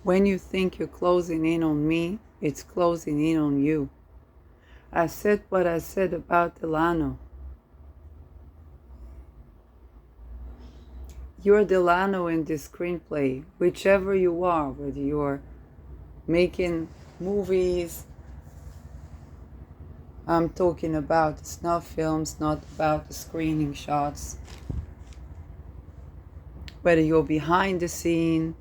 When you think you're closing in on me, it's closing in on you. I said what I said about Delano. You're Delano in this screenplay, whichever you are, whether you're making movies, I'm talking about snuff films, not about the screening shots. Whether you're behind the scene,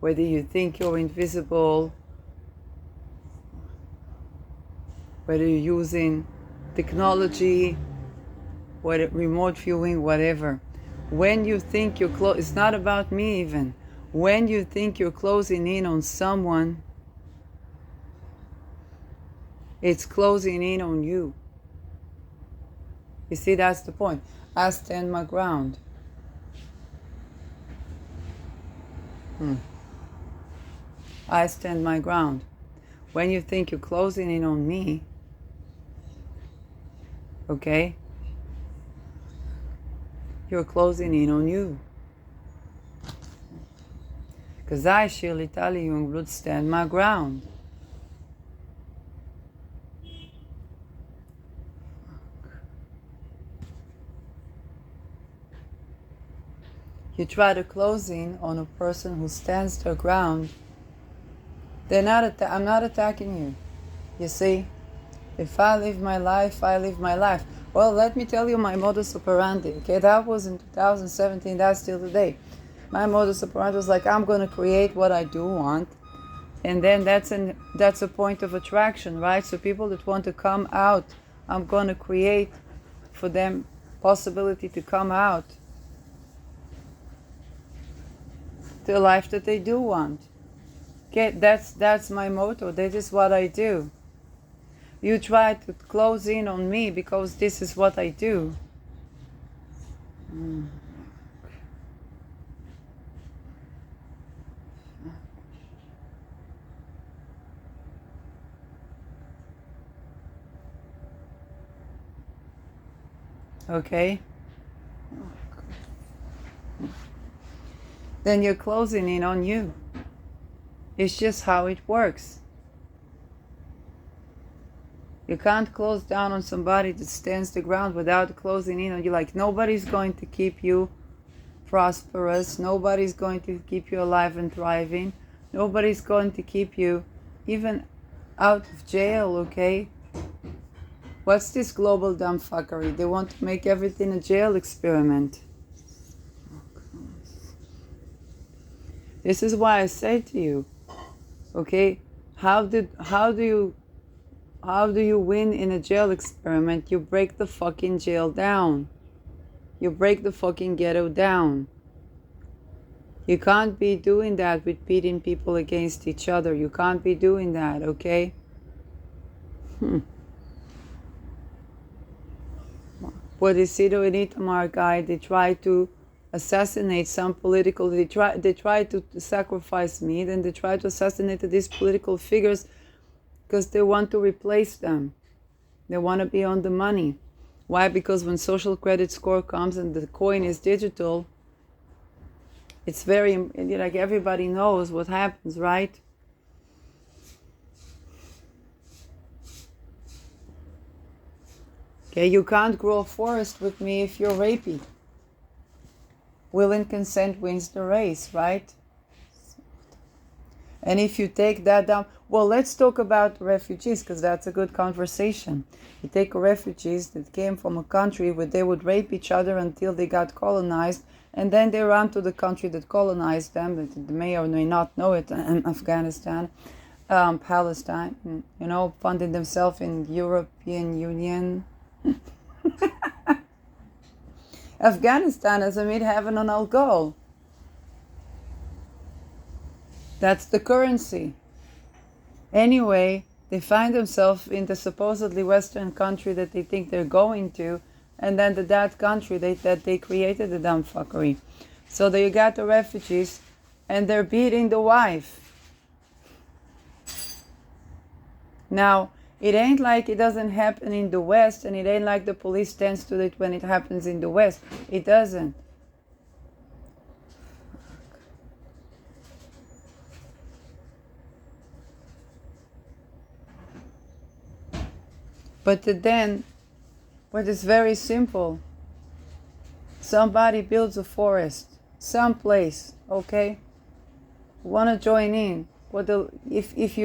whether you think you're invisible, whether you're using technology, whether remote viewing, whatever. When you think you're it's not about me even. When you think you're closing in on someone, it's closing in on you. You see, that's the point. I stand my ground. I stand my ground. When you think you're closing in on me, okay, you're closing in on you. Because I, Shirley Tali Jungblut, stand my ground. You try to close in on a person who stands their ground, I'm not attacking you. You see? If I live my life, I live my life. Well, let me tell you my modus operandi. Okay, that was in 2017, that's still today. My modus operandi was like, I'm going to create what I do want. And then that's a point of attraction, right? So people that want to come out, I'm going to create for them possibility to come out to a life that they do want. Okay, that's my motto. That is what I do. You try to close in on me because this is what I do. Okay? Then you're closing in on you. It's just how it works. You can't close down on somebody that stands the ground without closing in on you. Like, nobody's going to keep you prosperous. Nobody's going to keep you alive and thriving. Nobody's going to keep you even out of jail, okay? What's this global dumbfuckery? They want to make everything a jail experiment. This is why I say to you, okay, how do you win in a jail experiment? You break the fucking jail down. You break the fucking ghetto down. You can't be doing that with pitting people against each other. You can't be doing that, okay? For the Sido and Itamar guy, they try to assassinate some political, they try to sacrifice me, then they try to assassinate these political figures because they want to replace them. They want to be on the money. Why? Because when social credit score comes and the coin is digital, it's very, like, everybody knows what happens, right? Okay, you can't grow a forest with me if you're rapey. Will and consent wins the race, right? And if you take that down, well, let's talk about refugees, because that's a good conversation. You take refugees that came from a country where they would rape each other until they got colonized, and then they ran to the country that colonized them, that they may or may not know it, Afghanistan, Palestine, funding themselves in European Union. Afghanistan is a mid-heaven and I'll go. That's the currency. Anyway, they find themselves in the supposedly Western country that they think they're going to, and then that country that they created the dumb fuckery. So you got the refugees, and they're beating the wife. Now, it ain't like it doesn't happen in the West, and it ain't like the police stands to it when it happens in the West. It doesn't. But it's very simple. Somebody builds a forest, someplace, okay? Want to join in? If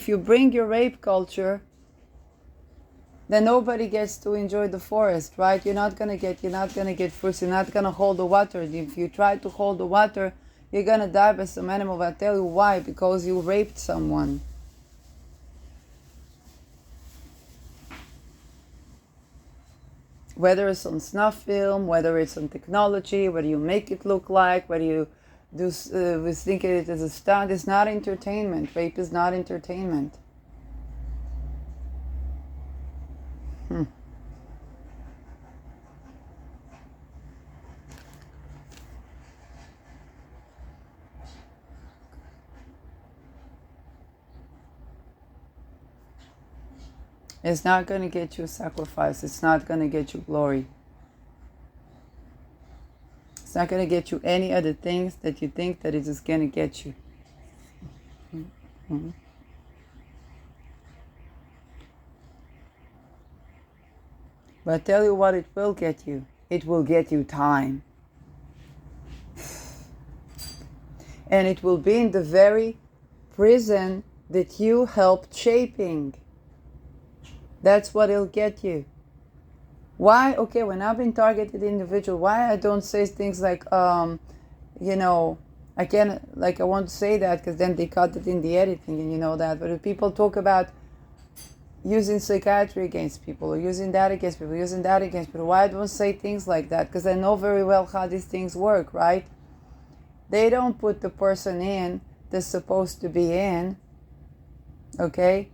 you bring your rape culture, then nobody gets to enjoy the forest, right? You're not gonna get fruits. You're not gonna hold the water. If you try to hold the water, you're gonna die by some animal. I'll tell you why. Because you raped someone. Whether it's on snuff film, whether it's on technology, whether you make it look like, whether you we think it as a stunt, it's not entertainment. Rape is not entertainment. It's not going to get you sacrifice. It's not going to get you glory. It's not going to get you any other things that you think that it is going to get you. Mm-hmm. But I tell you what it will get you. It will get you time. And it will be in the very prison that you helped shaping. That's what it'll get you. Why? Okay, when I've been targeted individual, why I don't say things like, I want to say that because then they cut it in the editing and you know that. But if people talk about using psychiatry against people or using that against people, why I don't say things like that? Because I know very well how these things work, right? They don't put the person in that's supposed to be in, okay?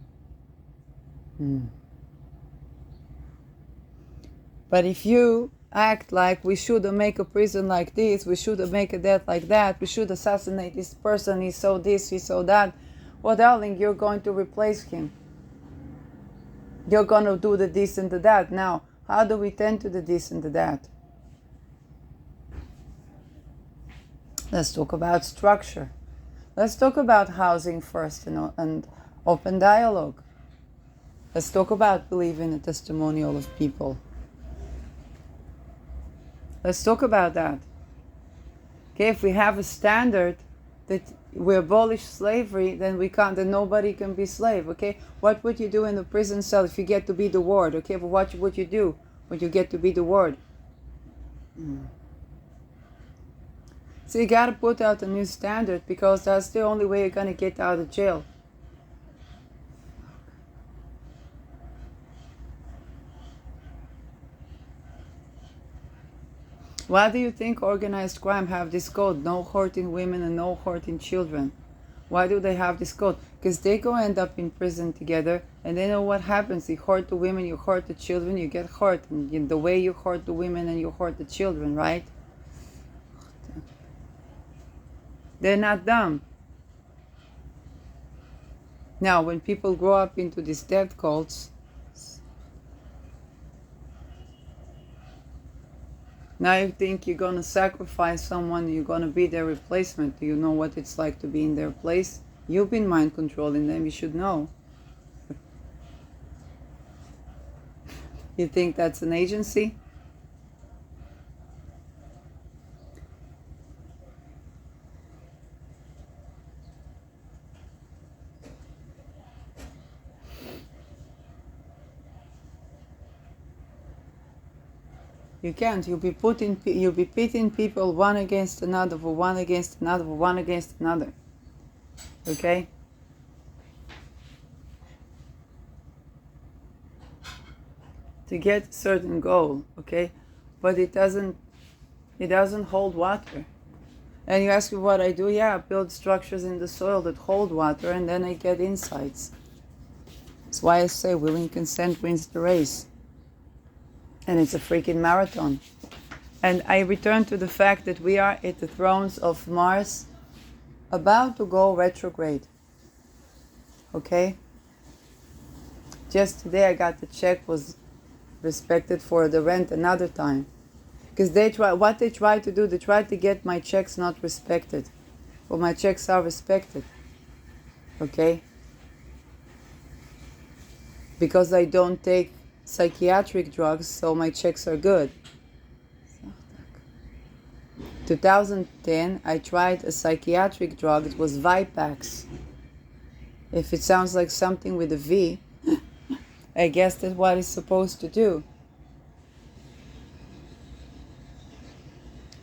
But if you act like we should make a prison like this, we should make a death like that, we should assassinate this person, he saw this, he saw that, well, darling, you're going to replace him. You're going to do the this and the that. Now, how do we tend to the this and the that? Let's talk about structure. Let's talk about housing first and open dialogue. Let's talk about believing the testimonial of people. Let's talk about that. Okay, if we have a standard that we abolish slavery, then then nobody can be slave. Okay, what would you do in the prison cell if you get to be the ward? Okay, but what would you do when you get to be the ward? So you gotta put out a new standard because that's the only way you're gonna get out of jail. Why do you think organized crime have this code? No hurting women and no hurting children. Why do they have this code? Because they go end up in prison together and they know what happens. You hurt the women, you hurt the children, you get hurt. And the way you hurt the women and you hurt the children, right? They're not dumb. Now, when people grow up into these death cults, now you think you're going to sacrifice someone, you're going to be their replacement. Do you know what it's like to be in their place? You've been mind controlling them, you should know. You think that's an agency? You can't. You'll be pitting people one against another, one against another. Okay? To get a certain goal, okay? But it doesn't hold water. And you ask me what I do? Yeah, I build structures in the soil that hold water and then I get insights. That's why I say willing consent wins the race. And it's a freaking marathon. And I return to the fact that we are at the thrones of Mars about to go retrograde. Okay? Just today I got the check was respected for the rent another time. Because they try to get my checks not respected. Well, my checks are respected. Okay? because I don't take psychiatric drugs, so my checks are good. 2010, I tried a psychiatric drug. It was Vipax. If it sounds like something with a V, I guess that's what it's supposed to do.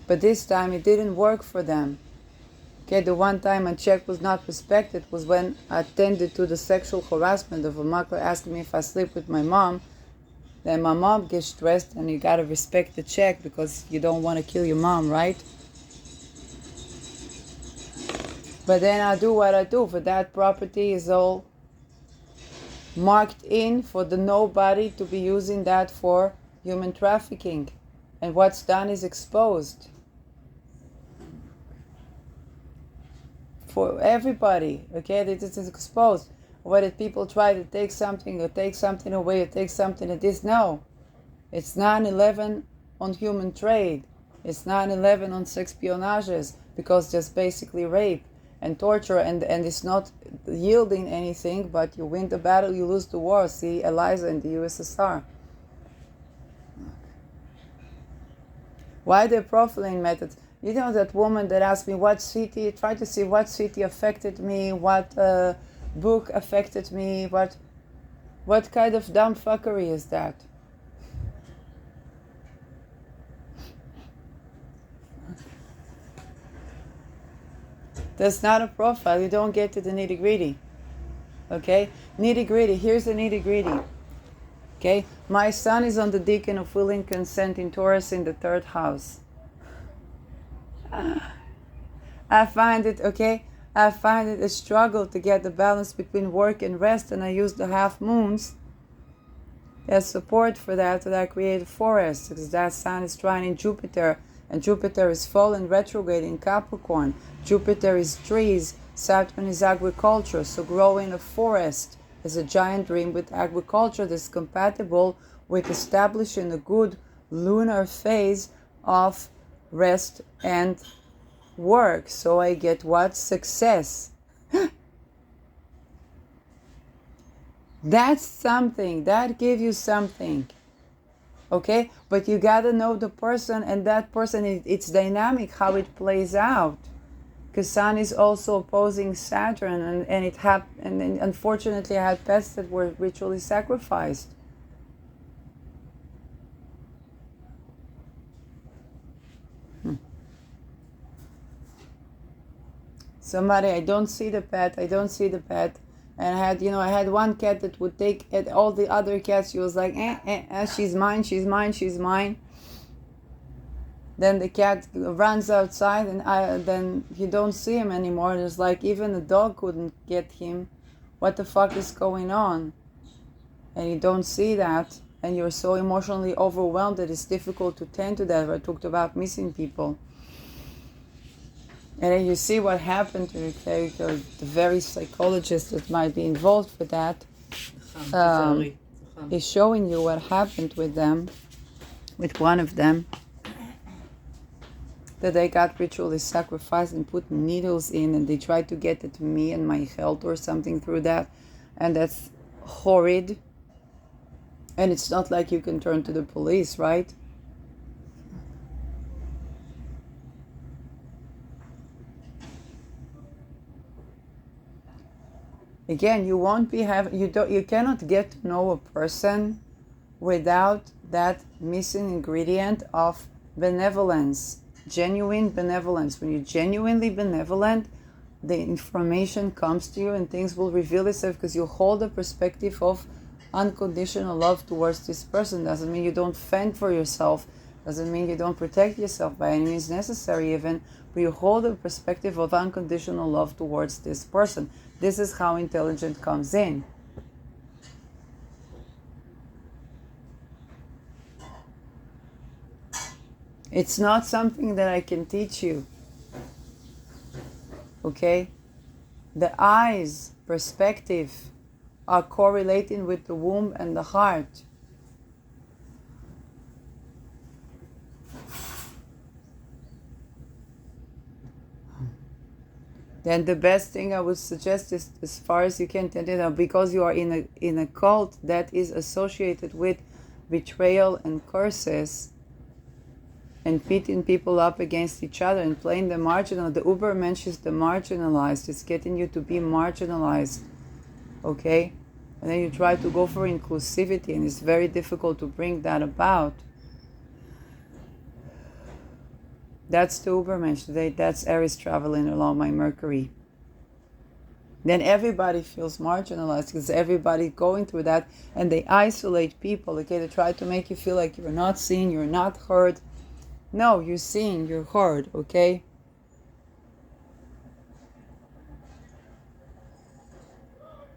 But this time it didn't work for them. Okay, the one time a check was not respected was when I attended to the sexual harassment of a makler asking me if I sleep with my mom. Then my mom gets stressed, and you gotta respect the check because you don't want to kill your mom, right? But then I do what I do. For that property is all marked in for the nobody to be using that for human trafficking. And what's done is exposed. For everybody, okay, this is exposed. Whether people try to take something or take something away or take something at this, no. It's 9/11 on human trade. It's 9/11 on sexpionages, because just basically rape and torture, and it's not yielding anything, but you win the battle, you lose the war. See Eliza in the USSR. Why the profiling methods? You know that woman that asked me what city, try to see what city affected me, what book affected me, what kind of dumb fuckery is that? That's not a profile. You don't get to the nitty gritty. Okay? Nitty gritty. Here's the nitty gritty. Okay? My son is on the deacon of willing consent in Taurus in the 3rd house. I find it a struggle to get the balance between work and rest, and I use the half moons as support for that, so that I create a forest, because that sun is trining Jupiter, and Jupiter is fallen retrograde in Capricorn. Jupiter is trees, Saturn is agriculture, so growing a forest is a giant dream with agriculture that's compatible with establishing a good lunar phase of rest and work. So I get what? Success. That's something. That gives you something. Okay? But you gotta know the person, and that person, it's dynamic how it plays out. Because Sun is also opposing Saturn, and it happened. And unfortunately, I had pets that were ritually sacrificed. Somebody, I don't see the pet. And I had one cat that would take at all the other cats. She was like, she's mine. Then the cat runs outside, and then you don't see him anymore. It's like even the dog couldn't get him. What the fuck is going on? And you don't see that, and you're so emotionally overwhelmed that it's difficult to tend to that. I talked about missing people. And then you see what happened to the very psychologist that might be involved with that is showing you what happened with them, with one of them, that they got ritually sacrificed and put needles in, and they tried to get at me and my health or something through that, and that's horrid. And it's not like you can turn to the police, right? Again, you cannot get to know a person without that missing ingredient of benevolence, genuine benevolence. When you're genuinely benevolent, the information comes to you and things will reveal itself, because you hold a perspective of unconditional love towards this person. Doesn't mean you don't fend for yourself, doesn't mean you don't protect yourself by any means necessary even, but you hold a perspective of unconditional love towards this person. This is how intelligence comes in. It's not something that I can teach you. Okay? The eyes, perspective, are correlating with the womb and the heart. Then the best thing I would suggest is, as far as you can, because you are in a cult that is associated with betrayal and curses, and pitting people up against each other and playing the marginal. The Ubermensch is the marginalized. It's getting you to be marginalized, okay? And then you try to go for inclusivity, and it's very difficult to bring that about. That's the Ubermensch today. That's Aries traveling along my Mercury. Then everybody feels marginalized because everybody going through that, and they isolate people, okay? They try to make you feel like you're not seen, you're not heard. No, you're seen, you're heard, okay?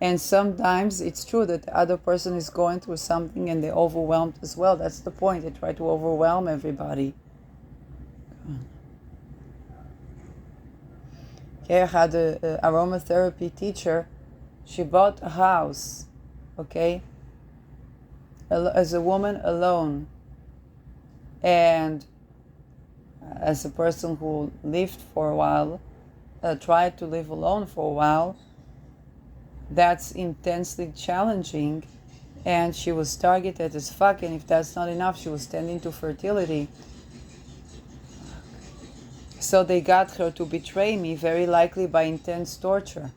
And sometimes it's true that the other person is going through something and they're overwhelmed as well. That's the point. They try to overwhelm everybody. Okay, I had an aromatherapy teacher. She bought a house, okay, as a woman alone. And as a person who lived for a while, tried to live alone for a while, that's intensely challenging. And she was targeted as fuck, and if that's not enough, she was tending to fertility. So they got her to betray me, very likely by intense torture.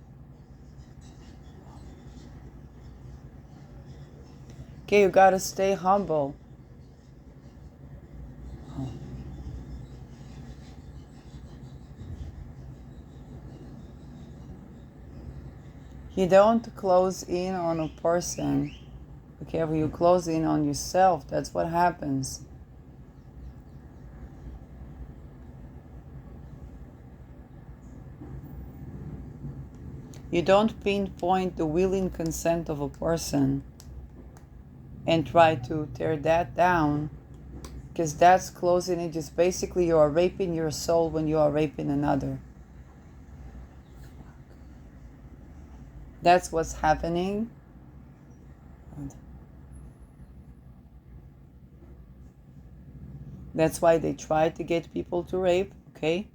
Okay, you gotta stay humble. You don't close in on a person. Okay, when you close in on yourself, that's what happens. You don't pinpoint the willing consent of a person and try to tear that down, because that's closing it. Just basically you are raping your soul when you are raping another. That's what's happening. That's why they try to get people to rape, okay?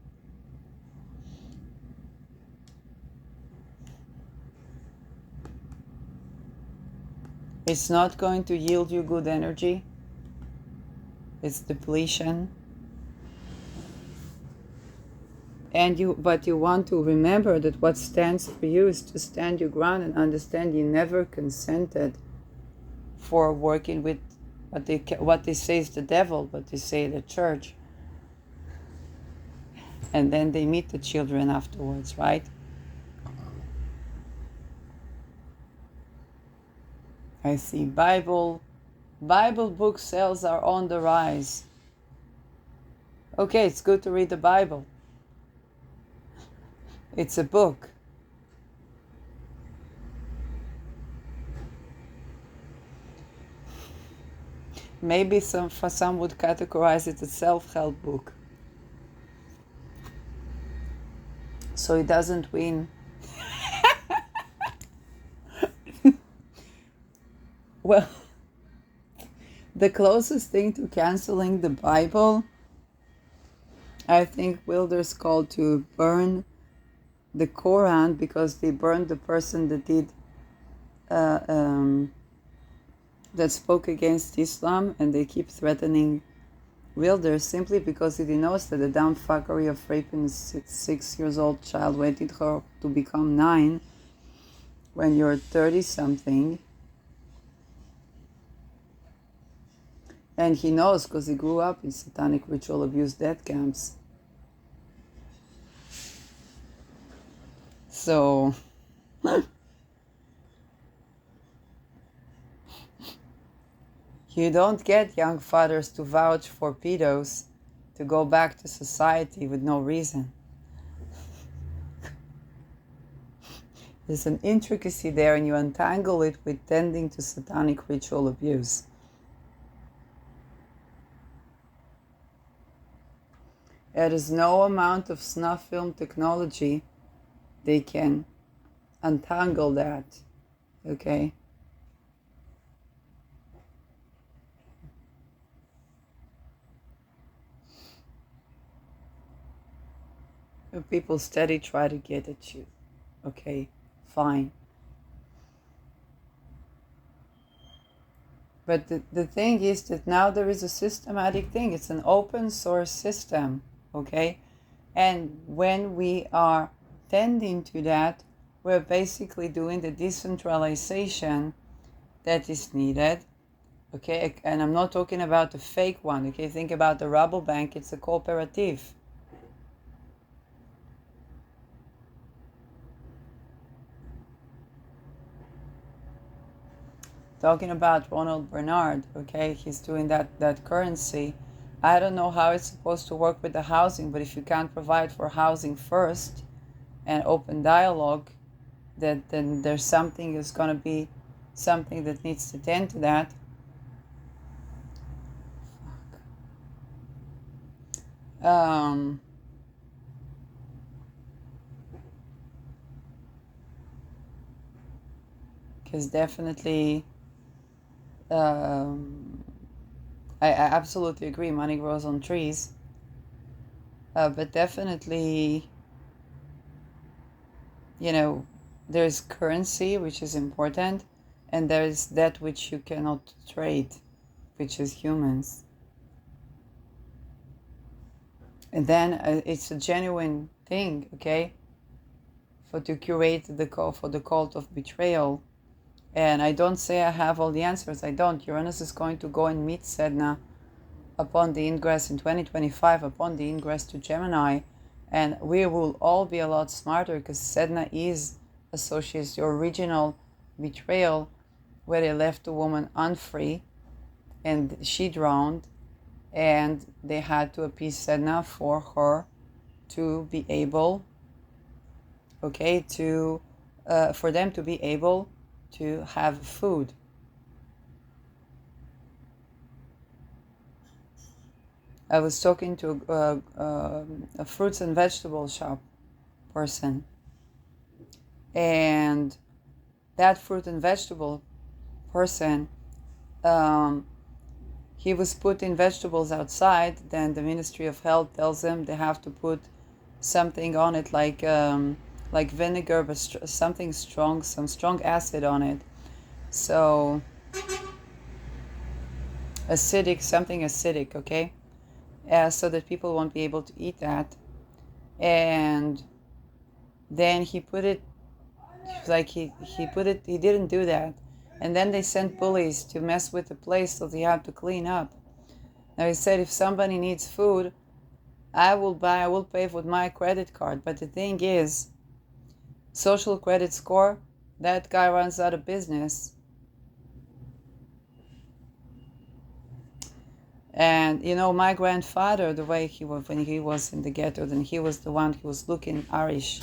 It's not going to yield you good energy. It's depletion. But you want to remember that what stands for you is to stand your ground and understand you never consented for working with what they say is the devil, but they say the church. And then they meet the children afterwards, right? I see Bible book sales are on the rise. Okay, it's good to read the Bible. It's a book. Maybe some would categorize it as a self-help book. So it doesn't win. Well, the closest thing to canceling the Bible, I think Wilders called to burn the Quran, because they burned the person that did that spoke against Islam, and they keep threatening Wilders simply because he knows that the dumb fuckery of raping a 6 years old child, waiting her to become 9 when you're 30 something. And he knows because he grew up in satanic ritual abuse death camps. So you don't get young fathers to vouch for pedos to go back to society with no reason. There's an intricacy there, and you untangle it with tending to satanic ritual abuse. There is no amount of snuff film technology they can untangle that, okay? People steady try to get at you. Okay, fine. But the thing is that now there is a systematic thing. It's an open source system, okay? And when we are tending to that, we're basically doing the decentralization that is needed, okay? And I'm not talking about the fake one, okay? Think about the Rabobank, it's a cooperative. Talking about Ronald Bernard, okay? He's doing that currency. I don't know how it's supposed to work with the housing, but if you can't provide for housing first and open dialogue, then there's something is going to be something that needs to tend to that. Because definitely, I absolutely agree, money grows on trees. But definitely, there's currency, which is important, and there's that which you cannot trade, which is humans. And then it's a genuine thing, okay, to curate the call for the cult of betrayal. And I don't say I have all the answers. I don't. Uranus is going to go and meet Sedna upon the ingress in 2025, upon the ingress to Gemini. And we will all be a lot smarter because Sedna is associates your original betrayal where they left the woman unfree and she drowned, and they had to appease Sedna for her to be able, okay, to for them to be able to have food. I was talking to a fruits and vegetable shop person, and that fruit and vegetable person, he was putting vegetables outside. Then the Ministry of Health tells him they have to put something on it like vinegar, but something strong, some strong acid on it. So something acidic, okay? So that people won't be able to eat that. And then he put it, like he didn't do that. And then they sent bullies to mess with the place, so they had to clean up. Now he said, if somebody needs food, I will pay with my credit card. But the thing is, social credit score, that guy runs out of business. And my grandfather, the way he was when he was in the ghetto, then he was the one who was looking Irish,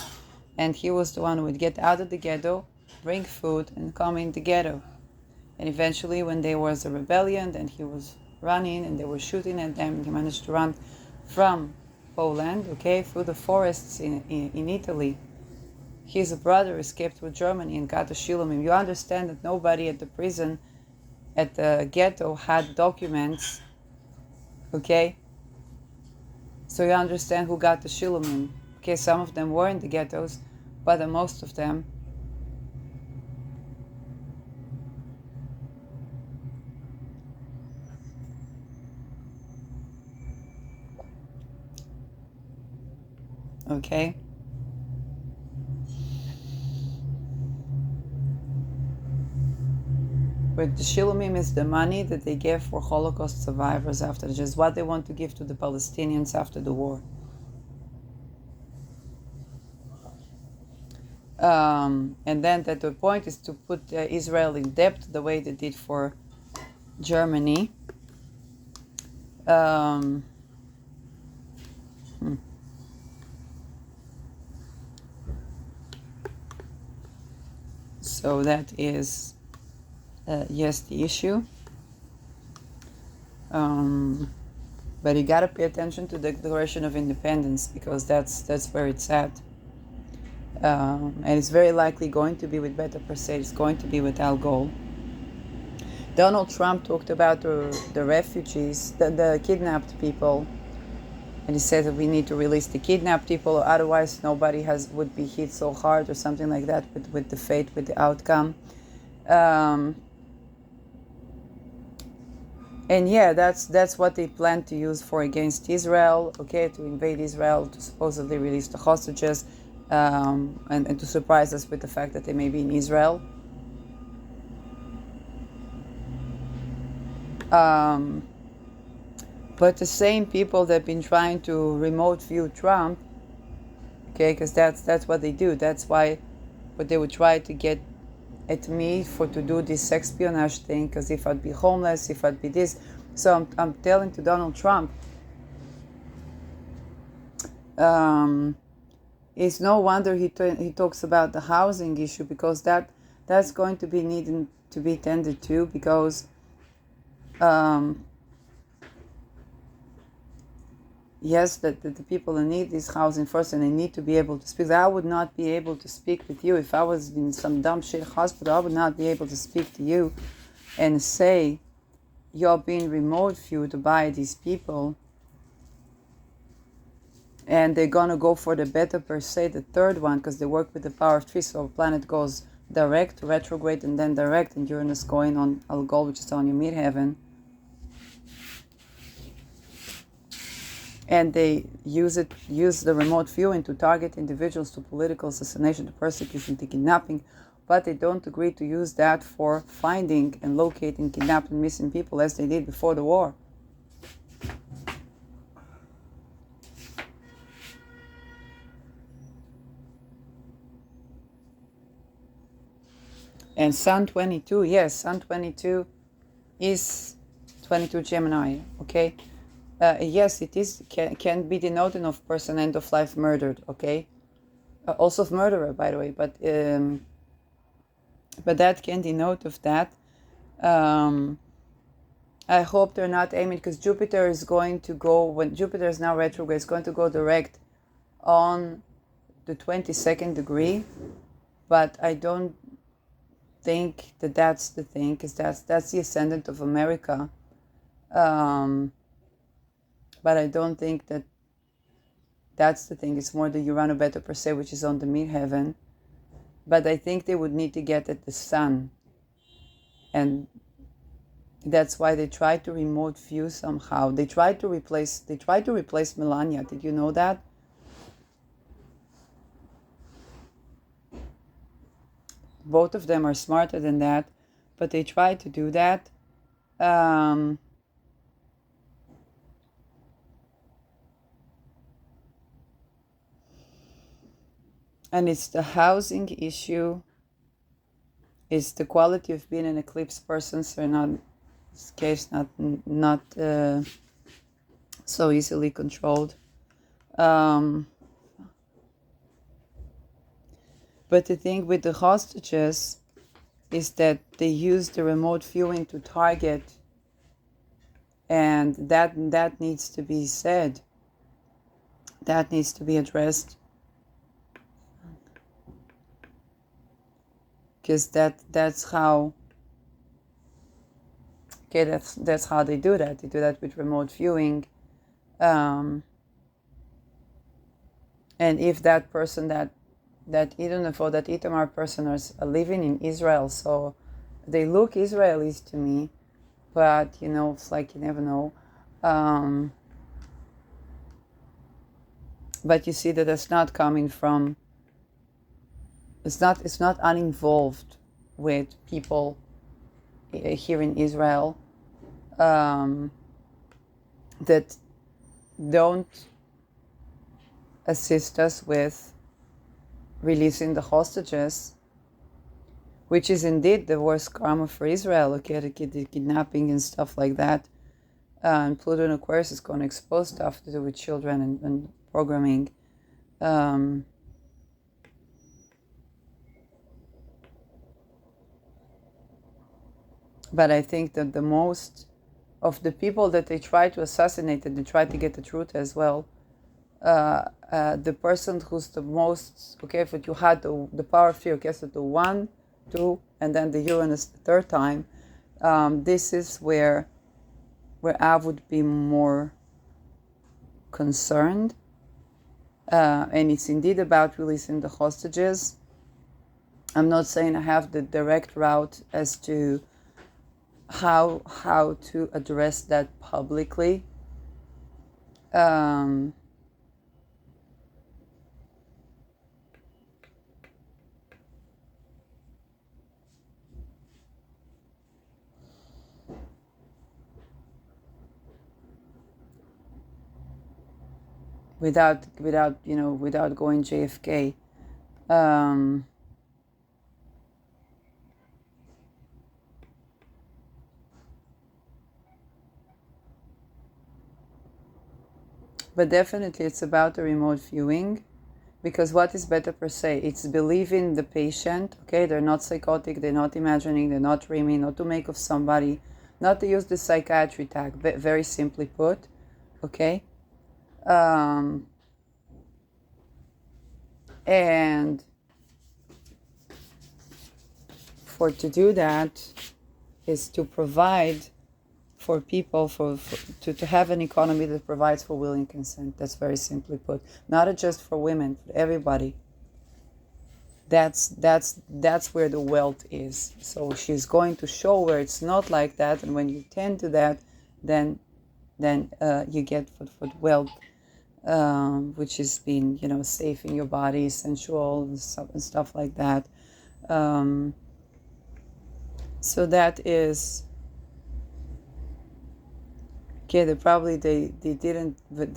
and he was the one who would get out of the ghetto, bring food, and come in the ghetto. And eventually, when there was a rebellion, then he was running, and they were shooting at them. He managed to run from Poland, okay, through the forests in Italy. His brother escaped through Germany and got to Shilomim. You understand that nobody at the prison, at the ghetto, had documents. Okay, so you understand who got the Shilomim. Okay, some of them were in the ghettos, but most of them. Okay. But the Shilomim is the money that they give for Holocaust survivors after, just what they want to give to the Palestinians after the war. And then that the point is to put Israel in debt the way they did for Germany. So that is, yes, the issue. But you gotta pay attention to the Declaration of Independence, because that's where it's at. And it's very likely going to be with Beta Persei. It's going to be with Al Gore. Donald Trump talked about the refugees, the kidnapped people, And he said that we need to release the kidnapped people, otherwise nobody would be hit so hard or something like that with the fate, with the outcome. And yeah, that's what they plan to use for against Israel, okay, to invade Israel, to supposedly release the hostages, and to surprise us with the fact that they may be in Israel. But the same people that have been trying to remote view Trump, okay, because that's what they do. That's why, but they would try to get at me to do this espionage thing, because if I'd be homeless, if I'd be this. So I'm telling to Donald Trump, it's no wonder he talks about the housing issue, because that's going to be needing to be tended to, because yes, that the people that need this housing first, and they need to be able to speak. I would not be able to speak with you if I was in some dumb shit hospital. I would not be able to speak to you and say you're being remote viewed by these people, and they're gonna go for the better per se, the third one, because they work with the power of three. So a planet goes direct, retrograde, and then direct, and Uranus going on Algol, which is on your midheaven. And they use the remote viewing to target individuals, to political assassination, to persecution, to kidnapping, but they don't agree to use that for finding and locating kidnapped and missing people as they did before the war. And Sun 22, yes, Sun 22 is 22 Gemini, okay? Yes, it is can be denoting of person end of life murdered, okay? Also of murderer, by the way, but that can denote of that. I hope they're not aiming, because Jupiter is going to go, when Jupiter is now retrograde, it's going to go direct on the 22nd degree, but I don't think that that's the thing, because that's the ascendant of America. But I don't think that that's the thing. It's more the Urano Beta per se, which is on the midheaven. But I think they would need to get at the sun. And that's why they try to remote view somehow. They try to replace Melania. Did you know that? Both of them are smarter than that, but they try to do that. And it's the housing issue. It's the quality of being an eclipse person, so not, in this case, not so easily controlled. But the thing with the hostages is that they use the remote viewing to target, and that needs to be said. That needs to be addressed. Because that's how, okay, that's how they do that. They do that with remote viewing. And if that person, that Idun for that Itamar person are living in Israel, so they look Israelis to me, but it's like you never know. But you see that it's not coming from. It's not uninvolved with people here in Israel that don't assist us with releasing the hostages, which is indeed the worst karma for Israel, okay, the kidnapping and stuff like that. And Pluto in Aquarius is going to expose stuff to do with children and programming. But I think that the most of the people that they try to assassinate, and they try to get the truth as well, the person who's the most, okay, if you had the power of fear, okay, so the 1, 2, and then the Uranus the third time, this is where I would be more concerned, and it's indeed about releasing the hostages. I'm not saying I have the direct route as to how to address that publicly. Without without going JFK. But definitely it's about the remote viewing, because what is better per se? It's believing the patient, okay? They're not psychotic, they're not imagining, they're not dreaming, not to make of somebody, not to use the psychiatry tag, very simply put, okay? And for to do that is to provide for people to have an economy that provides for willing consent. That's very simply put. Not just for women, for everybody. That's where the wealth is. So she's going to show where it's not like that, and when you tend to that, then you get for wealth, which is being safe in your body, sensual and stuff like that. So that is. Okay, they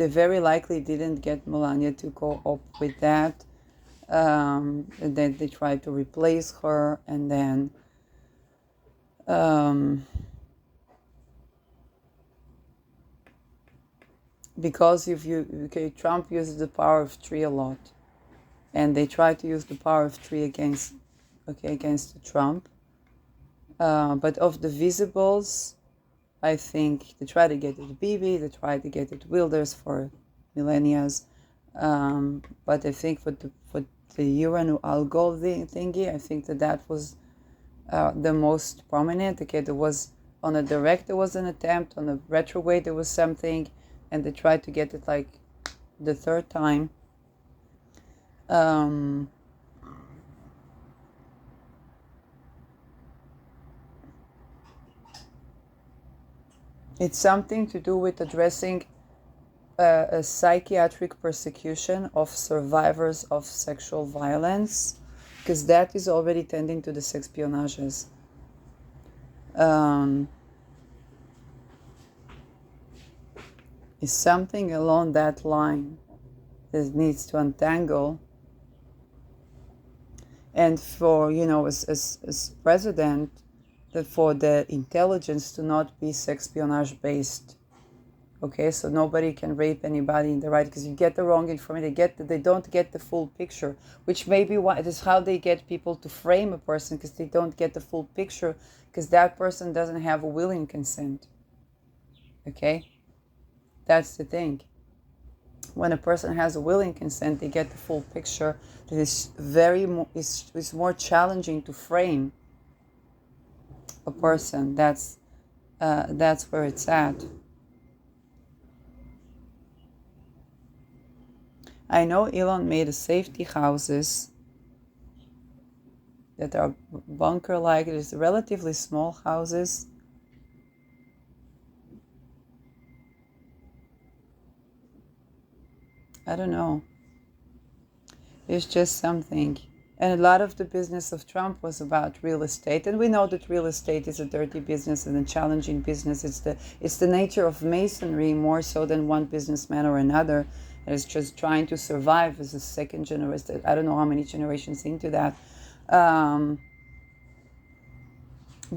very likely didn't get Melania to go up with that. And then they tried to replace her, and then because Trump uses the power of three a lot, and they try to use the power of three against Trump. But of the visibles, I think they try to get it Bibi, they try to get it Wilders for millennia. But I think for the Uranu Algol thingy, I think that was the most prominent. Okay, there was on a direct, there was an attempt, on a retrograde there was something, and they tried to get it like the third time. It's something to do with addressing a psychiatric persecution of survivors of sexual violence, because that is already tending to the sexpionages. Is something along that line that needs to untangle. And for, as president, for the intelligence to not be sexpionage based. Okay, so nobody can rape anybody in the right, because you get the wrong information. They don't get the full picture, which may be why it is how they get people to frame a person, because they don't get the full picture, because that person doesn't have a willing consent. Okay, that's the thing. When a person has a willing consent, they get the full picture. That is is more challenging to frame a person. That's where it's at. I know Elon made safety houses that are bunker-like. It's relatively small houses. I don't know. It's just something. And a lot of the business of Trump was about real estate. And we know that real estate is a dirty business and a challenging business. It's the nature of masonry more so than one businessman or another. And it's just trying to survive as a second generation. I don't know how many generations into that. But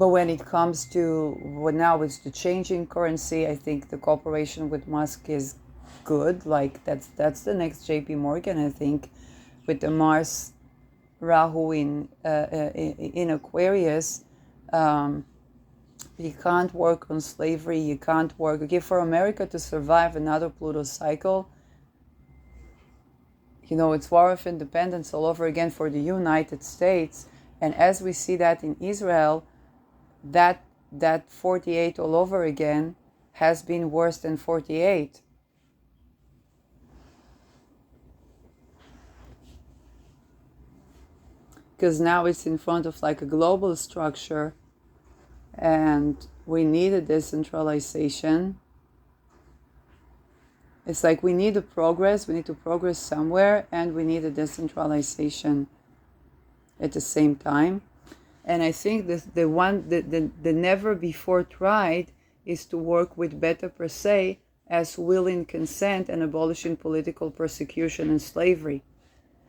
when it comes to now it's the changing currency, I think the cooperation with Musk is good. Like that's the next JP Morgan, I think, with the Mars Rahu in Aquarius. You can't work on slavery. You can't work. Okay, for America to survive another Pluto cycle, it's war of independence all over again for the United States. And as we see that in Israel, that 48 all over again has been worse than 48. because now it's in front of like a global structure, and we need a decentralization. It's like we need a progress, we need to progress somewhere, and we need a decentralization at the same time. And I think the never before tried is to work with Beta per se as willing consent and abolishing political persecution and slavery.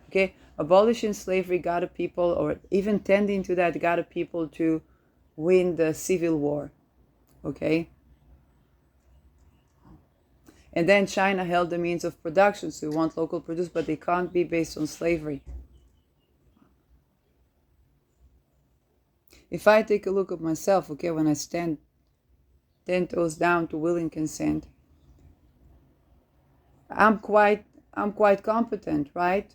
Okay, abolishing slavery got a people, or even tending to that, got a people to win the civil war. Okay. And then China held the means of production, so we want local produce, but they can't be based on slavery. If I take a look at myself, okay, when I stand 10 toes down to willing consent, I'm quite competent, right?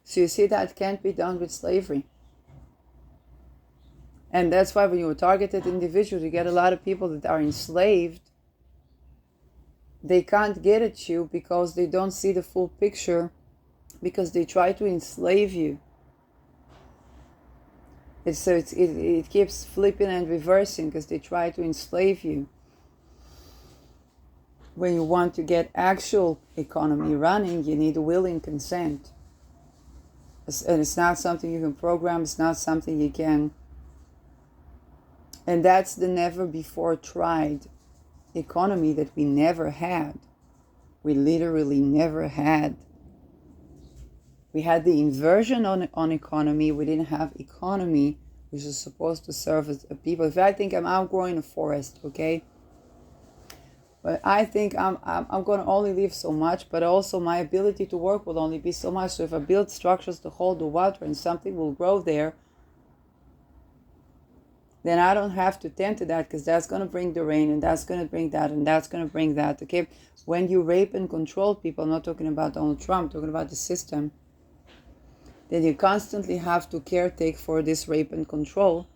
So you see, that can't be done with slavery. And that's why when you're a targeted individual, you get a lot of people that are enslaved. They can't get at you because they don't see the full picture, because they try to enslave you. It keeps flipping and reversing because they try to enslave you. When you want to get actual economy running, you need willing consent. And it's not something you can program, it's not something you can. And that's the never before tried economy that we never had. We literally never had. We had the inversion on economy. We didn't have economy, which is supposed to serve as a people. If I think I'm outgrowing a forest, okay? But I think I'm going to only live so much, but also my ability to work will only be so much. So if I build structures to hold the water and something will grow there, then I don't have to tend to that, because that's going to bring the rain, and that's going to bring that, and that's going to bring that, okay? When you rape and control people, I'm not talking about Donald Trump, I'm talking about the system, then you constantly have to caretake for this rape and control,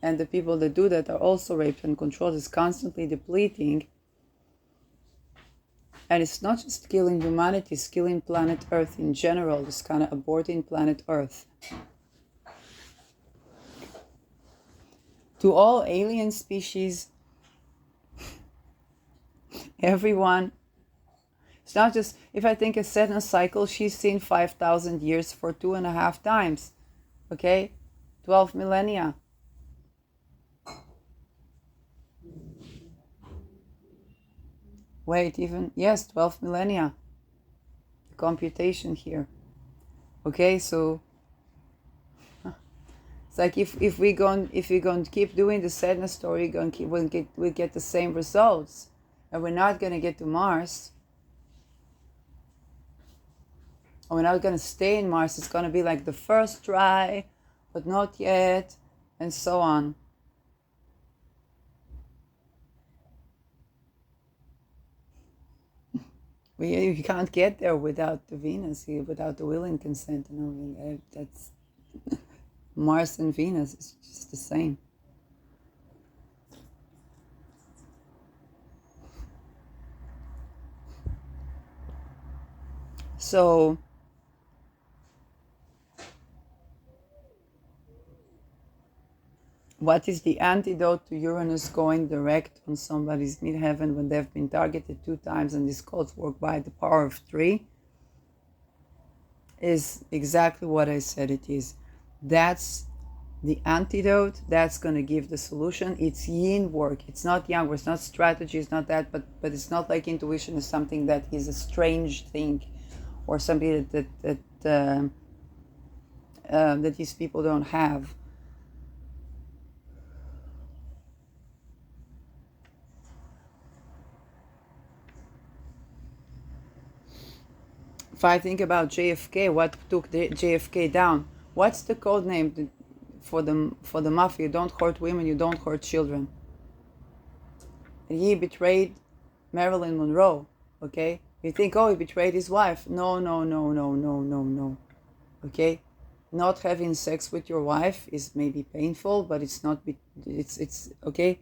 and the people that do that are also raped and controlled. It's constantly depleting, and it's not just killing humanity, it's killing planet Earth in general. It's kind of aborting planet Earth. To all alien species, everyone, it's not just, if I think a Saturn cycle, she's seen 5,000 years for 2.5 times, okay? 12 millennia. Wait, even, yes, 12 millennia. The computation here. Okay, so it's like if we're going to keep doing the sadness story, we'll get the same results, and we're not going to get to Mars, and we're not going to stay in Mars. It's going to be like the first try, but not yet, and so on. You can't get there without the Venus, without the willing consent. That's Mars and Venus is just the same. So what is the antidote to Uranus going direct on somebody's midheaven when they've been targeted 2 times and these codes work by the power of 3? Is exactly what I said it is. That's the antidote. That's going to give the solution. It's yin work. It's not yang work. It's not strategy. It's not that. But it's not like intuition is something that is a strange thing, or something that these people don't have. If I think about JFK, what took JFK down? What's the code name for the mafia? You don't hurt women, you don't hurt children. And he betrayed Marilyn Monroe, okay? You think, oh, he betrayed his wife. No. Okay? not having sex with your wife is maybe painful, but it's not, it's okay.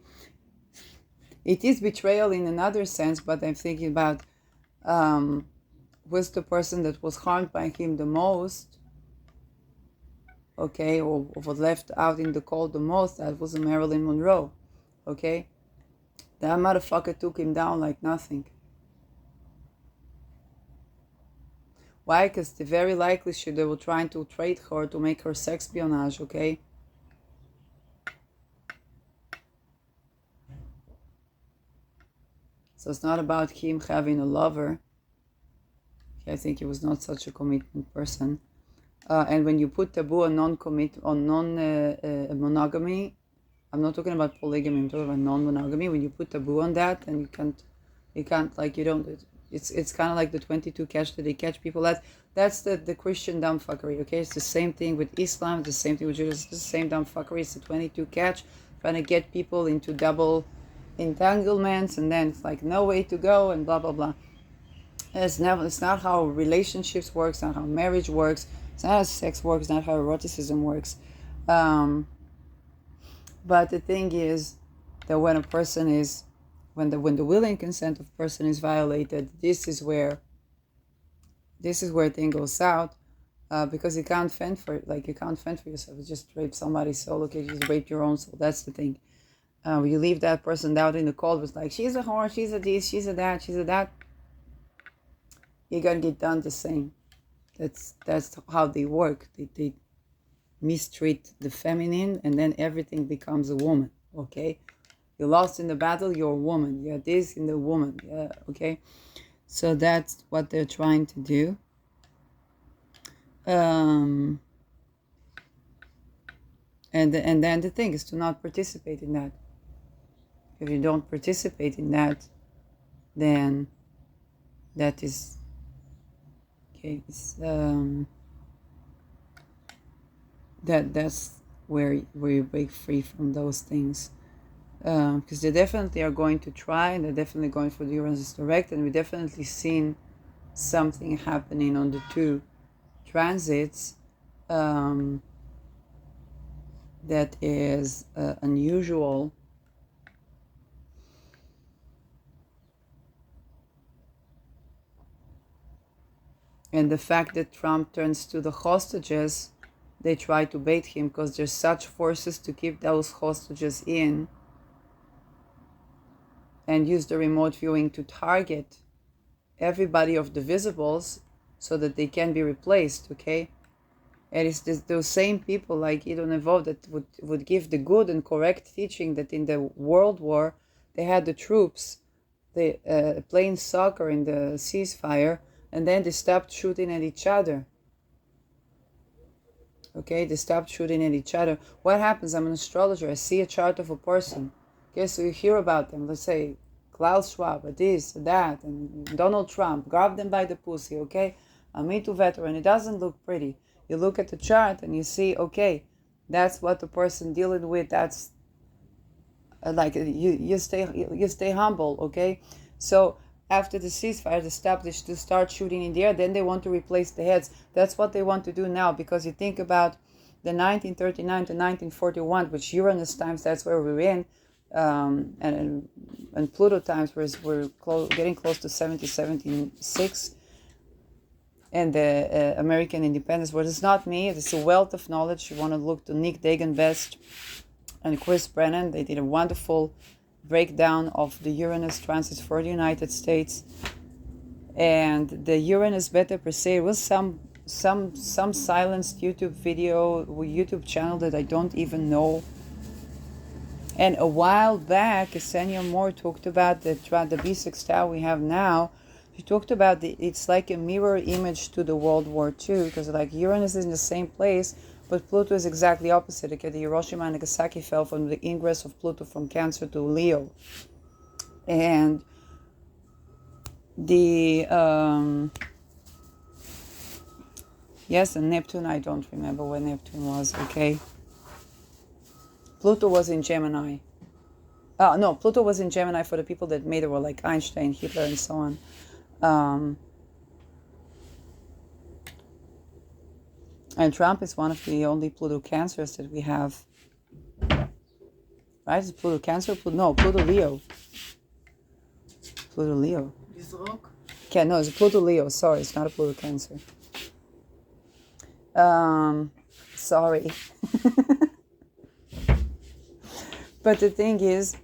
It is betrayal in another sense, but I'm thinking about was the person that was harmed by him the most, okay, or was left out in the cold the most, that was Marilyn Monroe, okay? That motherfucker took him down like nothing. Why? Because the very likely they were trying to trade her to make her sex espionage, okay? So it's not about him having a lover. I think he was not such a commitment person. And when you put taboo on non-monogamy, I'm not talking about polygamy, I'm talking about non-monogamy. When you put taboo on that, and you can't like, you don't, it's kind of like the 22 catch that they catch people at. That's the Christian dumbfuckery, okay? It's the same thing with Islam, it's the same thing with Judaism, it's the same dumbfuckery. It's the 22 catch, trying to get people into double entanglements, and then it's like no way to go, and blah, blah, blah. It's not how relationships work, it's not how marriage works, it's not how sex works, it's not how eroticism works. But the thing is that when a person is, when the willing consent of a person is violated, this is where thing goes south, because you can't fend for it. Like, you can't fend for yourself. You just rape somebody's soul. Okay, you just rape your own soul. That's the thing. You leave that person out in the cold with like, she's a whore, she's a this, she's a that, she's a that. You're gonna get done the same. That's how they work. They mistreat the feminine, and then everything becomes a woman. Okay, you lost in the battle, you're a woman. You're this in the woman. Yeah. Okay, so that's what they're trying to do. And then the thing is to not participate in that. If you don't participate in that, then that is okay. That's where you break free from those things, because they definitely are going to try, and they're definitely going for the Uranus direct, and we definitely seen something happening on the two transits that is unusual. And the fact that Trump turns to the hostages, they try to bait him because there's such forces to keep those hostages in, and use the remote viewing to target everybody of the visibles so that they can be replaced, okay? And it's those same people like Idon Nevo that would give the good and correct teaching that in the World War, they had the troops playing soccer in the ceasefire, and then they stopped shooting at each other. Okay, they stopped shooting at each other. What happens? I'm an astrologer. I see a chart of a person. Okay, so you hear about them. Let's say Klaus Schwab, this, that, and Donald Trump. Grab them by the pussy, okay? A Me Too veteran. It doesn't look pretty. You look at the chart and you see, okay, that's what the person dealing with. That's like you stay humble, okay? So after the ceasefire is established to start shooting in the air, then they want to replace the heads. That's what they want to do now, because you think about the 1939 to 1941, which Uranus times, that's where we're in, and Pluto times, we're getting close to 76, and the American independence. But it's not me, it's a wealth of knowledge. You want to look to Nick Dagan-Best and Chris Brennan. They did a wonderful breakdown of the Uranus transits for the United States. And the Uranus Beta Persei was some silenced YouTube channel that I don't even know. And a while back, Ksenia Moore talked about the B6 we have now. She talked about it's like a mirror image to the World War II, because like Uranus is in the same place, but Pluto is exactly opposite. Okay, the Hiroshima and Nagasaki fell from the ingress of Pluto from Cancer to Leo. And the yes, and Neptune, I don't remember when Neptune was, okay? Pluto was in Gemini. No, Pluto was in Gemini for the people that made it, were like Einstein, Hitler, and so on. And Trump is one of the only Pluto cancers that we have. Right? Is Pluto Cancer? Pluto Leo. Pluto Leo. Okay, no, it's Pluto Leo. Sorry, it's not a Pluto Cancer. Sorry. But the thing is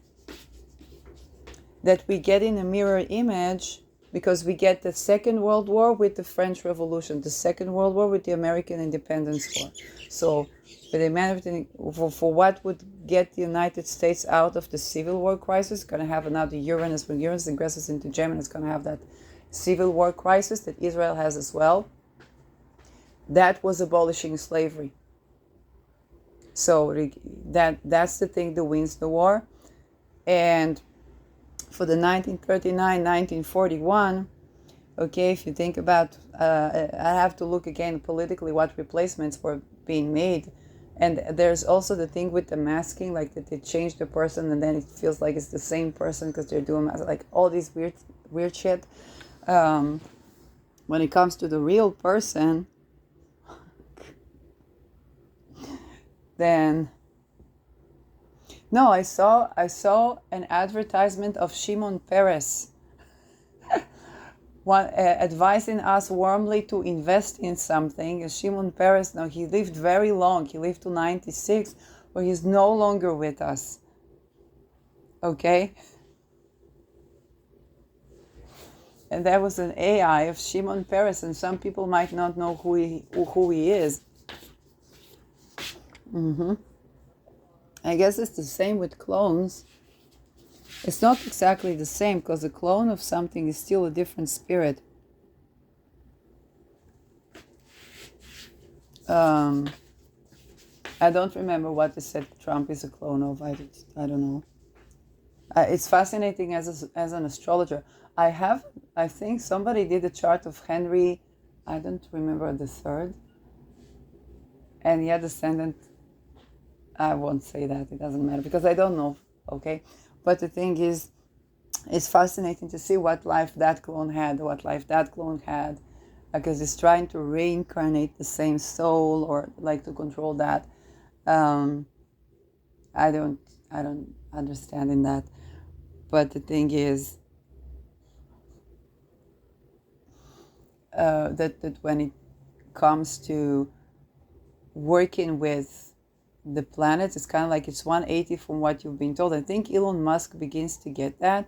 that we get in a mirror image because we get the Second World War with the French Revolution, the Second World War with the American Independence War. So for what would get the United States out of the Civil War crisis, going to have another Uranus. When Uranus ingresses into Gemini, it's going to have that Civil War crisis that Israel has as well. That was abolishing slavery. So that's the thing that wins the war. And for the 1939-1941, okay, if you think about, I have to look again politically what replacements were being made. And there's also the thing with the masking, like that they change the person and then it feels like it's the same person because they're doing like all these weird shit. When it comes to the real person, then no, I saw an advertisement of Shimon Peres advising us warmly to invest in something. Shimon Peres, now he lived very long. He lived to 96, but he's no longer with us. Okay? And that was an AI of Shimon Peres, and some people might not know who he is. I guess it's the same with clones. It's not exactly the same because a clone of something is still a different spirit. I don't remember what they said Trump is a clone of. I don't know. It's fascinating as an astrologer. I think somebody did a chart of Henry, I don't remember the third. And he had descendant. I won't say that, it doesn't matter because I don't know, okay? But the thing is, it's fascinating to see what life that clone had, because it's trying to reincarnate the same soul or like to control that. I don't understand in that. But the thing is that when it comes to working with the planets, it's kind of like it's 180 from what you've been told. I think Elon Musk begins to get that.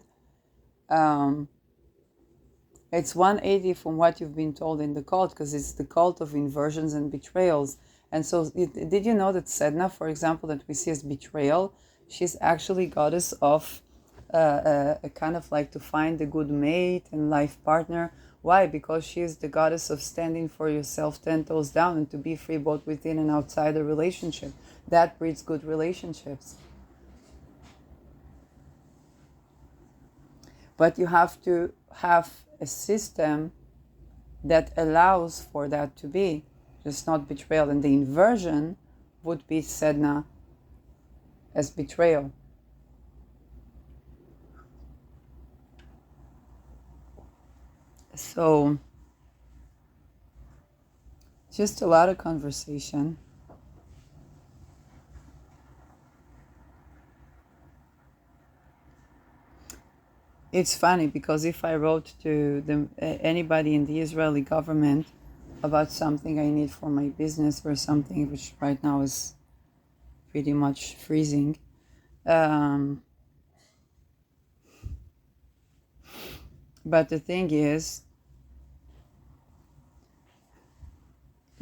It's 180 from what you've been told in the cult, because it's the cult of inversions and betrayals. And so did you know that Sedna, for example, that we see as betrayal, she's actually goddess of a kind of like to find a good mate and life partner. Why? Because she is the goddess of standing for yourself 10 toes down and to be free both within and outside a relationship. That breeds good relationships. But you have to have a system that allows for that to be, just not betrayal. And the inversion would be Sedna as betrayal. So, just a lot of conversation. It's funny because if I wrote to anybody in the Israeli government about something I need for my business or something, which right now is pretty much freezing, but the thing is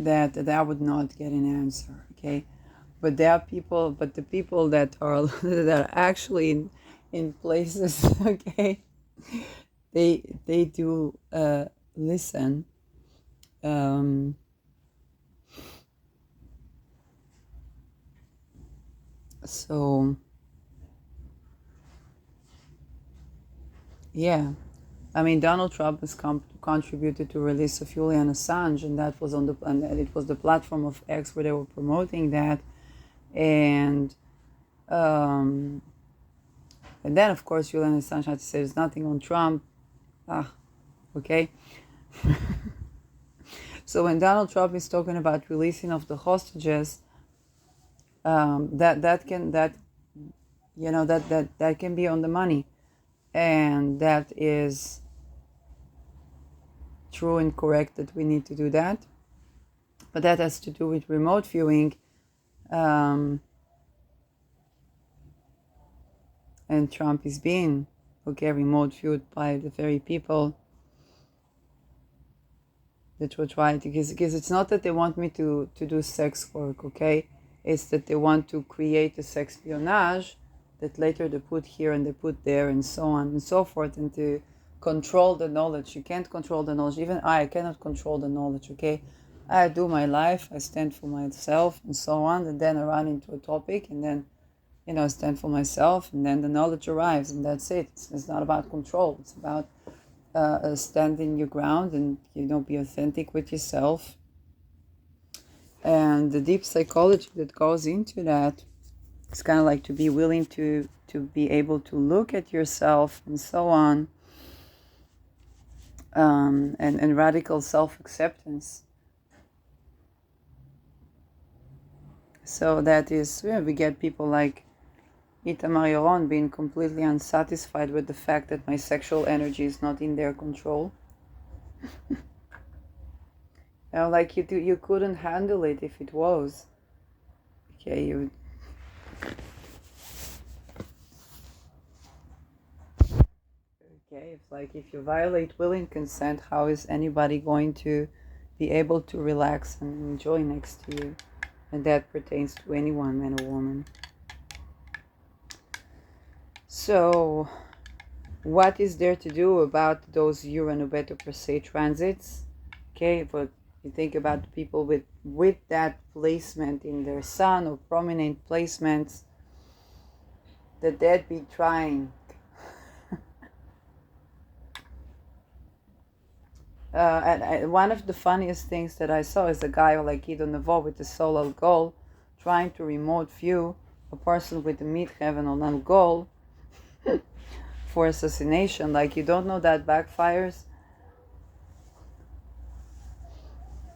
that I would not get an answer, okay? But there are people, but the people that are that are actually in places, okay, they do listen. So yeah, I mean, Donald Trump has contributed to release of Julian Assange, and that was and it was the platform of X where they were promoting that, and then of course Julian Assange had to say there's nothing on Trump. Okay. So when Donald Trump is talking about releasing of the hostages, that can be on the money, and that is true and correct that we need to do that. But that has to do with remote viewing, and Trump is being remote viewed by the very people that will try to, because it's not that they want me to do sex work, okay? It's that they want to create a sex espionage that later they put here and they put there and so on and so forth, and to control the knowledge. You can't control the knowledge. Even I cannot control the knowledge, okay? I do my life, I stand for myself and so on, and then I run into a topic, and then, I stand for myself, and then the knowledge arrives, and that's it. It's not about control. It's about standing your ground and, be authentic with yourself. And the deep psychology that goes into that, it's kind of like to be willing to be able to look at yourself and so on, and radical self-acceptance. So that is, we get people like Itamar Yaron being completely unsatisfied with the fact that my sexual energy is not in their control. Like you couldn't handle it if it was. Okay, it's like if you violate willing consent, how is anybody going to be able to relax and enjoy next to you? And that pertains to anyone, man or woman. So, what is there to do about those Uranus-Beta per se transits? Okay, but you think about people with that placement in their sun or prominent placements, the deadbeat trying. And one of the funniest things that I saw is a guy like Guido Nevo with the solar goal trying to remote view a person with the midheaven on goal for assassination. Like, you don't know that backfires.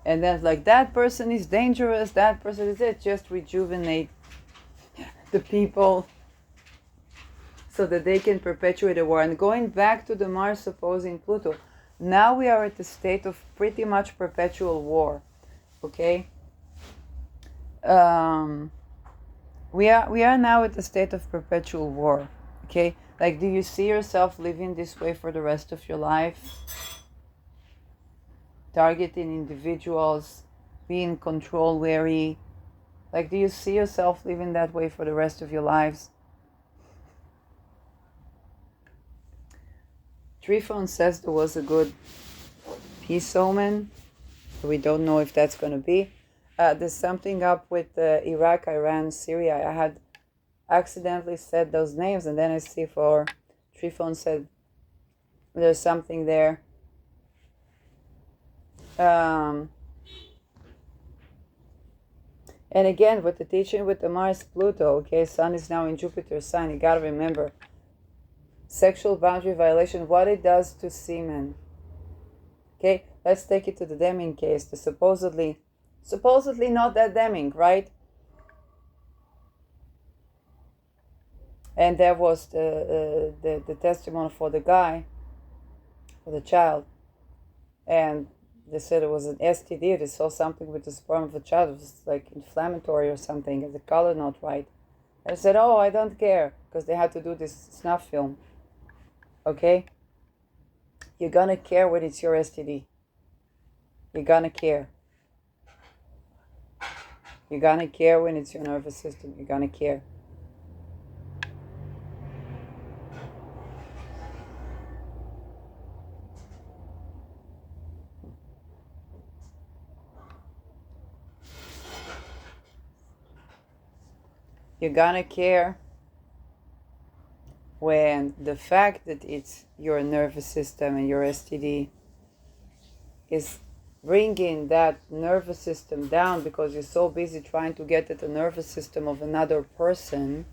And then like, that person is dangerous, that person is it. Just rejuvenate the people so that they can perpetuate a war. And going back to the Mars opposing Pluto, now we are at the state of pretty much perpetual war, okay? We are now at the state of perpetual war, okay? Like, do you see yourself living this way for the rest of your life? Targeting individuals, being control wary. Like, do you see yourself living that way for the rest of your lives? Trifon says there was a good peace omen. We don't know if that's going to be. There's something up with Iraq, Iran, Syria. I had accidentally said those names, and then I see for Trifon said there's something there. And again, with the teaching with the Mars Pluto, okay, Sun is now in Jupiter's sign. You gotta remember, sexual boundary violation, what it does to semen. Okay, let's take it to the Deming case, the supposedly not that Deming, right? And there was the testimony for the guy, for the child, and they said it was an STD. They saw something with the sperm of the child. It was like inflammatory or something, and the color not right. I said, oh, I don't care, because they had to do this snuff film. Okay? You're gonna care when it's your STD. You're gonna care. You're gonna care when it's your nervous system. You're gonna care. You're gonna care when the fact that it's your nervous system and your STD is bringing that nervous system down because you're so busy trying to get at the nervous system of another person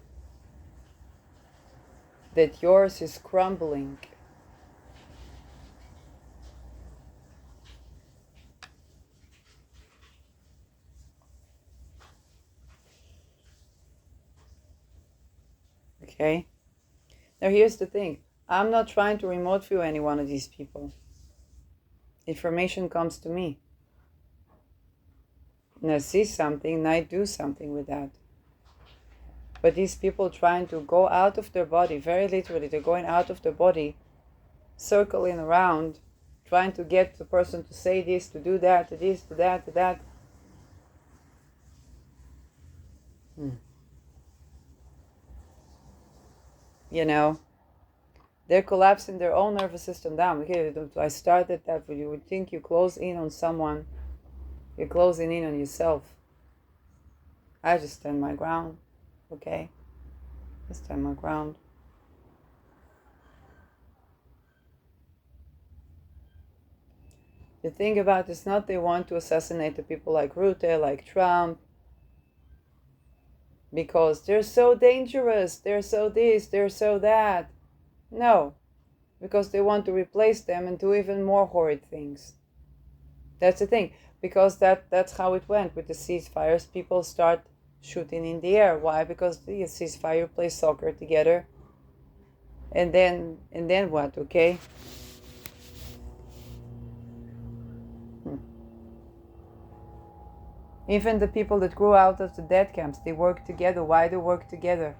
that yours is crumbling. Okay? Now here's the thing. I'm not trying to remote view any one of these people. Information comes to me. And I see something and I do something with that. But these people trying to go out of their body, very literally, they're going out of their body, circling around, trying to get the person to say this, to do that, to this, to that, to that. You know, they're collapsing their own nervous system down. Okay, I started that, but you would think you close in on someone, you're closing in on yourself. I just stand my ground, okay? I stand my ground. The thing about it's not they want to assassinate the people like Rutte, like Trump, because they're so dangerous, they're so this, they're so that. No, because they want to replace them and do even more horrid things. That's the thing, because that's how it went with the ceasefires. People start shooting in the air. Why? Because the ceasefire play soccer together. And then what? Okay. Even the people that grew out of the death camps, they work together. Why they work together?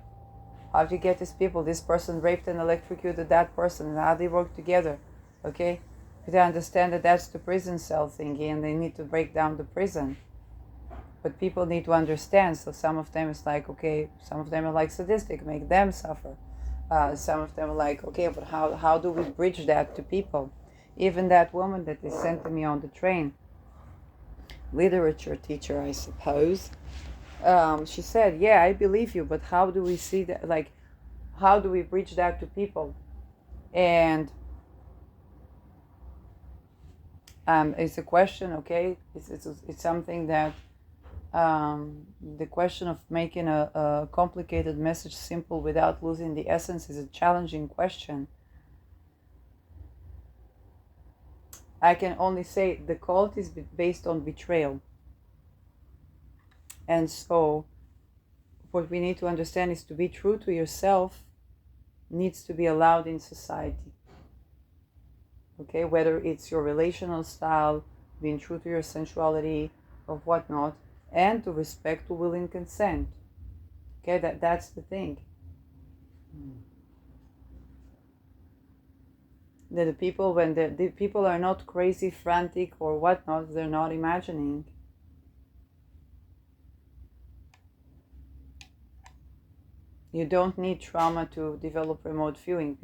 How do you get these people? This person raped and electrocuted that person, and how they work together? Okay, they understand that that's the prison cell thingy, and they need to break down the prison. But people need to understand. So some of them is like, okay, some of them are like sadistic, make them suffer. Some of them are like, okay, but how do we bridge that to people? Even that woman that they sent to me on the train, literature teacher, I suppose. She said, yeah, I believe you, but how do we see that? Like, how do we bridge that to people? And it's a question, okay? It's something that the question of making a complicated message simple without losing the essence is a challenging question. I can only say the cult is based on betrayal. And so what we need to understand is to be true to yourself needs to be allowed in society. Okay, whether it's your relational style, being true to your sensuality or whatnot, and to respect to will and consent. Okay, that's the thing. That the people, when the people are not crazy, frantic, or whatnot, they're not imagining. You don't need trauma to develop remote viewing.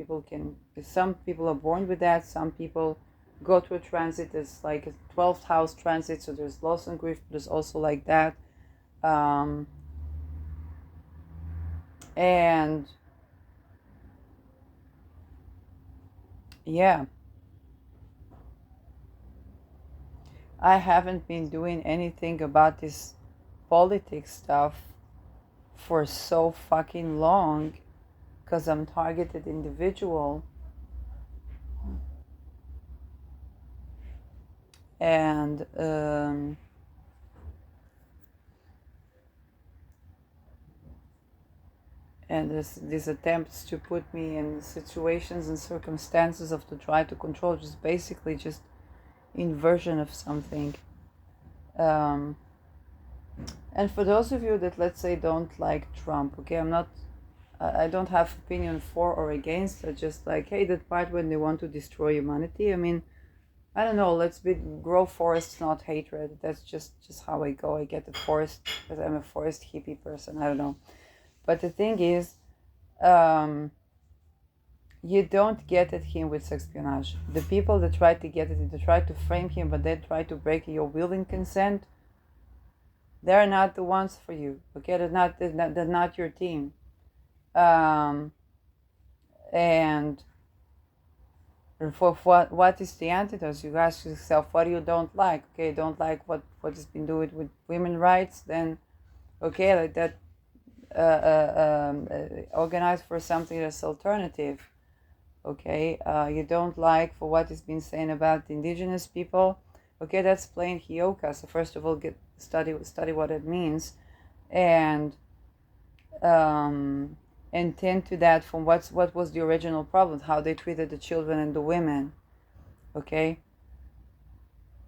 Some people are born with that. Some people go through a transit. It's like a 12th house transit, so there's loss and grief, but there's also like that. And yeah, I haven't been doing anything about this politics stuff for so fucking long because I'm targeted individual. And these attempts to put me in situations and circumstances of to try to control, just basically just inversion of something. And for those of you that, let's say, don't like Trump, okay, I don't have opinion for or against. I just like, hey, that part when they want to destroy humanity. I mean, I don't know. Grow forests, not hatred. That's just how I go. I get the forest because I'm a forest hippie person. I don't know. But the thing is, you don't get at him with espionage. The people that try to get it, they try to frame him, but they try to break your will and consent. They're not the ones for you. Okay, they're not your team. And for what is the antidote? You ask yourself, what you don't like? Okay, don't like what has been doing with women's rights? Then, okay, like that. Organize for something that's alternative. Okay, you don't like for what has been saying about the indigenous people. Okay, that's plain Hioka. So first of all, study what it means, and and tend to that from what was the original problem, how they treated the children and the women. Okay,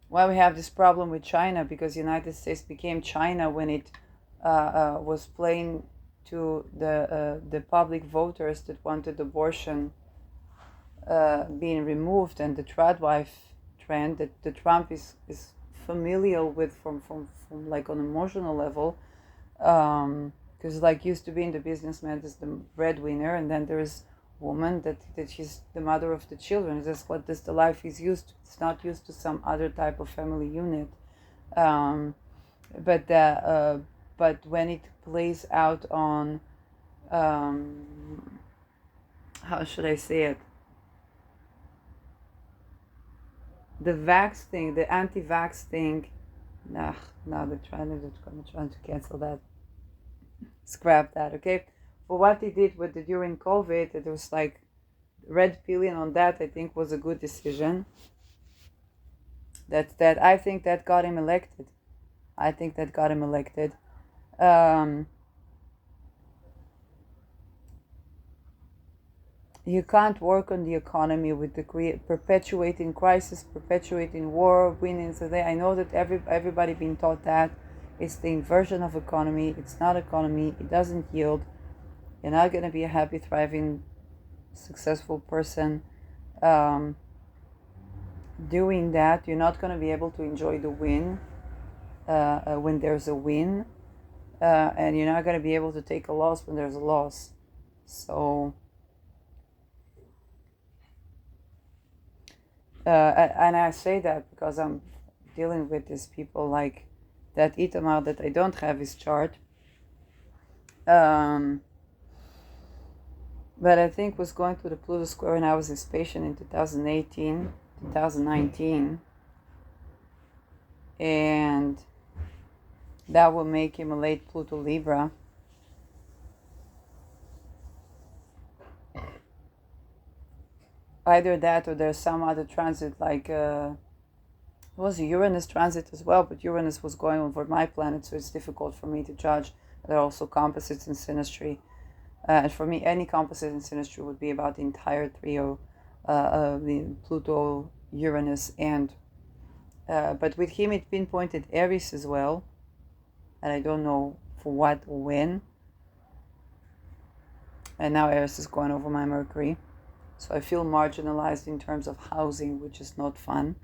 why we have this problem with China, because the United States became China when it was playing to the public voters that wanted abortion being removed, and the tradwife trend that the Trump is familial with from like on emotional level, because like used to be in the businessman as the breadwinner, and then there's woman that she's the mother of the children. That's what this the life is used to. It's not used to some other type of family unit, but when it plays out on how should I say it, the vax thing, the anti-vax thing, no, they're trying to cancel that, scrap that, okay? For what they did with during COVID, it was like red pilling on that. I think was a good decision. That I think that got him elected. You can't work on the economy with the perpetuating crisis, perpetuating war, winning. So I know that everybody been taught that it's the inversion of economy. It's not economy. It doesn't yield. You're not going to be a happy, thriving, successful person doing that. You're not going to be able to enjoy the win when there's a win, and you're not going to be able to take a loss when there's a loss. So and I say that because I'm dealing with these people like that Itamar that I don't have his chart, but I think was going to the Pluto square when I was his patient in 2018, 2019, and that will make him a late Pluto Libra. Either that or there's some other transit, like it was a Uranus transit as well, but Uranus was going over my planet, so it's difficult for me to judge. There are also composites in synastry, and for me any composite in synastry would be about the entire trio, the Pluto, Uranus, and but with him it pinpointed Aries as well, and I don't know for what or when. And now Aries is going over my Mercury. So I feel marginalized in terms of housing, which is not fun.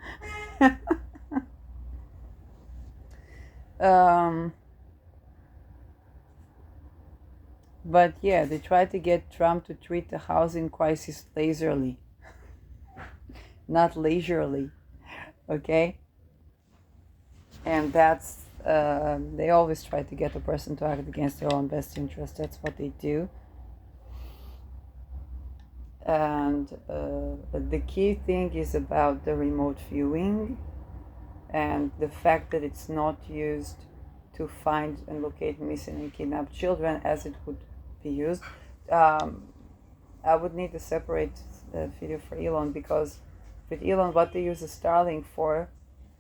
But yeah, they tried to get Trump to treat the housing crisis leisurely, not leisurely, okay? And that's, they always try to get a person to act against their own best interest. That's what they do. And the key thing is about the remote viewing and the fact that it's not used to find and locate missing and kidnapped children as it would be used. I would need to separate the video for Elon, because with Elon what they use the Starlink for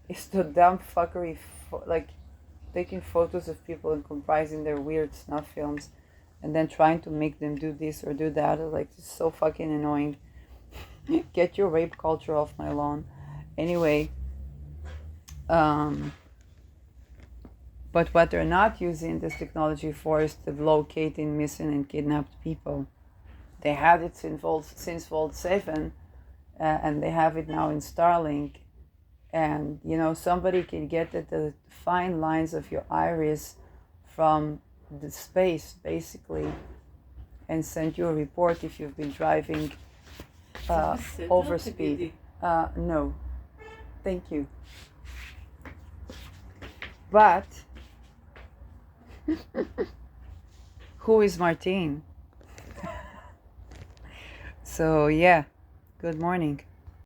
is to dump fuckery, like taking photos of people and comprising their weird snuff films and then trying to make them do this or do that. Like, it's so fucking annoying. Get your rape culture off my lawn. Anyway, but what they're not using this technology for is to locating missing and kidnapped people. They had it since Vault 7, and they have it now in Starlink. And, you know, somebody can get at the fine lines of your iris from the space, basically, and send you a report if you've been driving over speed. No, thank you. But who is Martine? So yeah, good morning.